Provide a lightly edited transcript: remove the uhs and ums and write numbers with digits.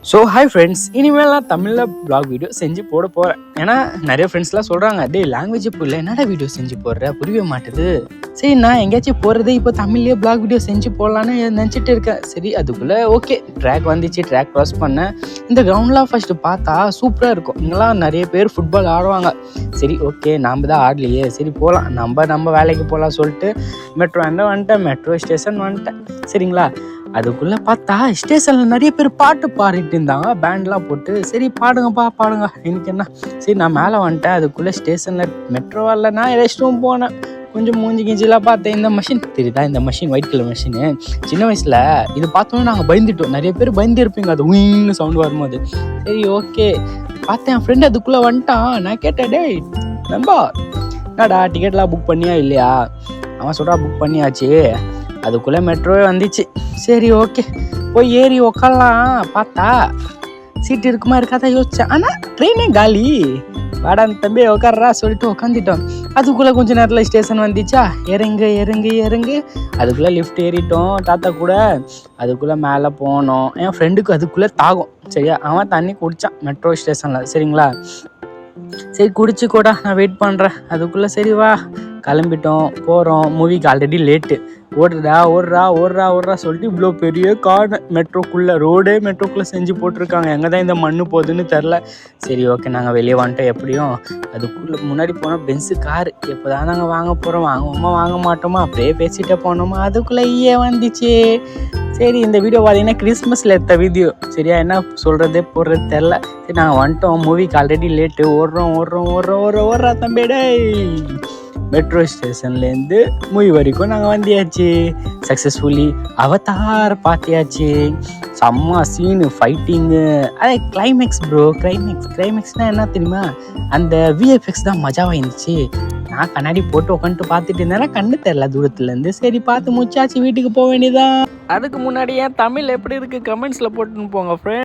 So hi friends, இனிமேல் நான் தமிழில் ப்ளாக் வீடியோ செஞ்சு போட போகிறேன். ஏன்னா நிறைய ஃப்ரெண்ட்ஸ்லாம் சொல்கிறாங்க, டே லாங்குவேஜ் புரியல என்னடா வீடியோ செஞ்சு போடுற, புரியவே மாட்டுது. சரி நான் எங்கேயாச்சும் போகிறதே இப்போ தமிழ்லேயே ப்ளாக் வீடியோ செஞ்சு போடலான்னு நினச்சிட்டு இருக்கேன். சரி அதுக்குள்ளே ஓகே ட்ராக் வந்துச்சு, ட்ராக் க்ராஸ் பண்ணேன். இந்த கிரவுண்ட்லாம் ஃபஸ்ட்டு பார்த்தா சூப்பராக இருக்கும். இங்கெல்லாம் நிறைய பேர் ஃபுட்பால் ஆடுவாங்க. சரி ஓகே நாம் தான் ஆடலையே, சரி போகலாம், நம்ம வேலைக்கு போகலாம் சொல்லிட்டு மெட்ரோ வந்துட்டேன், மெட்ரோ ஸ்டேஷன் வந்துட்டேன். சரிங்களா, அதுக்குள்ளே பார்த்தா ஸ்டேஷனில் நிறைய பேர் பாட்டு பாடிட்டு இருந்தாங்க, பேண்ட்லாம் போட்டு. சரி பாடுங்க எனக்கு என்ன. சரி நான் மேலே வந்துட்டேன். அதுக்குள்ளே ஸ்டேஷனில் மெட்ரோ வரல, நான் ரெஸ்ட் ரூம் போனேன். கொஞ்சம் மூஞ்சி கிஞ்சிலாம் பார்த்தேன். இந்த மிஷின் தெரியுதா, இந்த மிஷின் ஒயிட் கலர் மிஷினு. சின்ன வயசில் இது பார்த்தோன்னே நாங்கள் பயந்துட்டோம். நிறைய பேர் பயந்து இருப்பீங்க அது உயின்னு சவுண்டு வரும்போது. சரி ஓகே பார்த்தேன், என் ஃப்ரெண்டு அதுக்குள்ளே வந்துட்டான். நான் கேட்டேன், டேய் நம்பா என்னடா டிக்கெட்லாம் புக் பண்ணியா இல்லையா? அவன் சொல்கிறா புக் பண்ணியாச்சு. அதுக்குள்ளே மெட்ரோவே வந்துச்சு. சரி ஓகே போய் ஏறி உக்காடலாம். பார்த்தா சீட்டு இருக்குமா இருக்காதான் யோசித்தேன். ஆனால் ட்ரெயினே காலி. வாடா தம்பி உட்கார்றா சொல்லிட்டு உட்காந்துட்டோம். அதுக்குள்ளே கொஞ்சம் நேரத்தில் ஸ்டேஷன் வந்துச்சா, இறங்கு. அதுக்குள்ளே லிஃப்ட் ஏறிட்டோம் தாத்தா கூட. அதுக்குள்ளே மேலே போனோம். என் ஃப்ரெண்டுக்கு அதுக்குள்ளே தாகம். சரியா, அவன் தண்ணி குடித்தான் மெட்ரோ ஸ்டேஷனில். சரிங்களா, சரி குடிச்சு கூட நான் வெயிட் பண்ணுறேன். அதுக்குள்ளே சரி வா கிளம்பிட்டோம், போகிறோம். மூவிக்கு ஆல்ரெடி லேட்டு. ஓடுறா சொல்லிட்டு இவ்வளோ பெரிய கார்டு மெட்ரோக்குள்ளே, மெட்ரோக்குள்ளே செஞ்சு போட்டிருக்காங்க. எங்கே தான் இந்த மண்ணு போகுதுன்னு தெரில. சரி ஓகே நாங்கள் வெளியே வந்துட்டோம். எப்படியும் அதுக்குள்ளே முன்னாடி போனோம் பென்ஸு காரு. எப்போ தான் நாங்கள் வாங்க போகிறோம், வாங்க மாட்டோமா, அப்படியே பேசிகிட்டே போனோமா. அதுக்குள்ளே வந்துச்சு. சரி இந்த வீடியோ பார்த்தீங்கன்னா கிறிஸ்மஸில் எடுத்த வீடியோ. சரியா, என்ன சொல்கிறது போடுறது தெரில. சரி நாங்கள் வந்துட்டோம். மூவிக்கு ஆல்ரெடி லேட்டு. ஓடுறா தம்பிடே. மெட்ரோ ஸ்டேஷன்லேருந்து மூவி வரைக்கும் நாங்கள் வந்தியாச்சு. சக்ஸஸ்ஃபுல்லி அவதார் பார்த்தியாச்சு. செம்ம சீனு, ஃபைட்டிங்கு, அதே கிளைமேக்ஸ் ப்ரோ. கிளைமேக்ஸ்னால் என்ன தெரியுமா, அந்த விஎஃப்எக்ஸ் தான் மஜாவாக இருந்துச்சு. நான் கண்ணாடி போட்டு உட்காந்துட்டு பார்த்துட்டு இருந்தேன்னா கண்ணு தெரில தூரத்துலேருந்து. சரி பார்த்து முடிச்சாச்சு, வீட்டுக்கு போக வேண்டியதான். அதுக்கு முன்னாடி ஏன் தமிழ் எப்படி இருக்குது கமெண்ட்ஸில் போட்டுன்னு போங்க ஃப்ரெண்ட்.